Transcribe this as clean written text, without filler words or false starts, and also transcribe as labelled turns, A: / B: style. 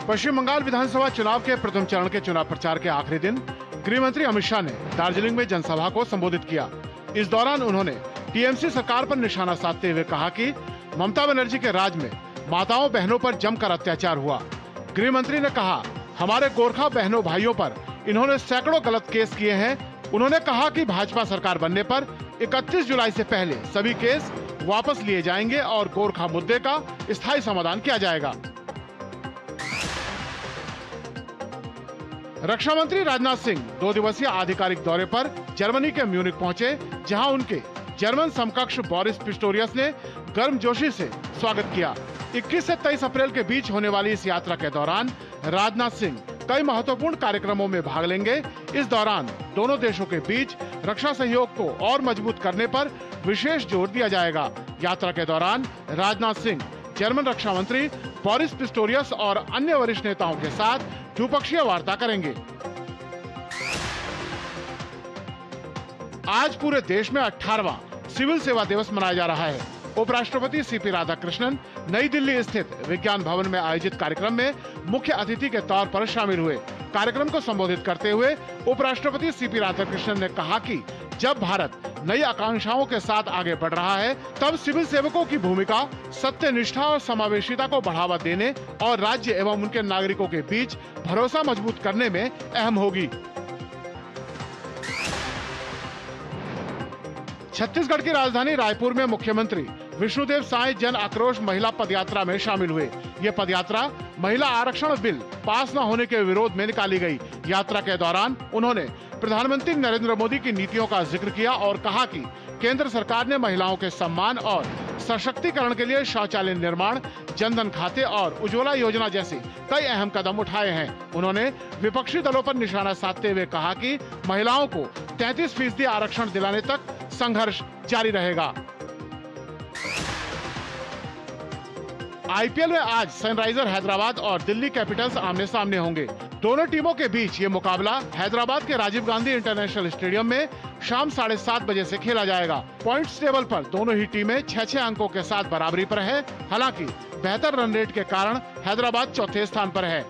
A: पश्चिम बंगाल विधानसभा चुनाव के प्रथम चरण के चुनाव प्रचार के आखिरी दिन गृह मंत्री अमित शाह ने दार्जिलिंग में जनसभा को संबोधित किया। इस दौरान उन्होंने टीएमसी सरकार पर निशाना साधते हुए कहा कि ममता बनर्जी के राज में माताओं बहनों पर जमकर अत्याचार हुआ। गृह मंत्री ने कहा, हमारे गोरखा बहनों भाइयों पर इन्होंने सैकड़ों गलत केस किए हैं। उन्होंने कहा कि भाजपा सरकार बनने पर 31 जुलाई से पहले सभी केस वापस लिए जाएंगे और गोरखा मुद्दे का स्थायी समाधान किया जाएगा। रक्षा मंत्री राजनाथ सिंह 2 दिवसीय आधिकारिक दौरे पर जर्मनी के म्यूनिक पहुंचे, जहां उनके जर्मन समकक्ष बोरिस पिस्टोरियस ने गर्मजोशी से स्वागत किया। 21 से 23 अप्रैल के बीच होने वाली इस यात्रा के दौरान राजनाथ सिंह कई महत्वपूर्ण कार्यक्रमों में भाग लेंगे। इस दौरान दोनों देशों के बीच रक्षा सहयोग को और मजबूत करने पर विशेष जोर दिया जाएगा। यात्रा के दौरान राजनाथ सिंह जर्मन रक्षा मंत्री बोरिस पिस्टोरियस और अन्य वरिष्ठ नेताओं के साथ द्विपक्षीय वार्ता करेंगे। आज पूरे देश में 18वां सिविल सेवा दिवस मनाया जा रहा है। उपराष्ट्रपति सीपी राधाकृष्णन नई दिल्ली स्थित विज्ञान भवन में आयोजित कार्यक्रम में मुख्य अतिथि के तौर पर शामिल हुए। कार्यक्रम को संबोधित करते हुए उपराष्ट्रपति सीपी राधाकृष्णन ने कहा कि जब भारत नई आकांक्षाओं के साथ आगे बढ़ रहा है, तब सिविल सेवकों की भूमिका सत्यनिष्ठा और समावेशिता को बढ़ावा देने और राज्य एवं उनके नागरिकों के बीच भरोसा मजबूत करने में अहम होगी। छत्तीसगढ़ की राजधानी रायपुर में मुख्यमंत्री विष्णुदेव साय जन आक्रोश महिला पदयात्रा में शामिल हुए। ये पदयात्रा महिला आरक्षण बिल पास न होने के विरोध में निकाली गई। यात्रा के दौरान उन्होंने प्रधानमंत्री नरेंद्र मोदी की नीतियों का जिक्र किया और कहा कि केंद्र सरकार ने महिलाओं के सम्मान और सशक्तिकरण के लिए शौचालय निर्माण, जनधन खाते और उज्ज्वला योजना जैसे कई अहम कदम उठाए हैं। उन्होंने विपक्षी दलों पर निशाना साधते हुए कहा कि महिलाओं को 33% आरक्षण दिलाने तक संघर्ष जारी रहेगा। आईपीएल में आज सनराइजर हैदराबाद और दिल्ली कैपिटल्स आमने सामने होंगे। दोनों टीमों के बीच ये मुकाबला हैदराबाद के राजीव गांधी इंटरनेशनल स्टेडियम में शाम 7:30 बजे से खेला जाएगा। पॉइंट्स टेबल पर दोनों ही टीमें 6-6 अंकों के साथ बराबरी पर है। हालांकि बेहतर रन रेट के कारण हैदराबाद चौथे स्थान पर है।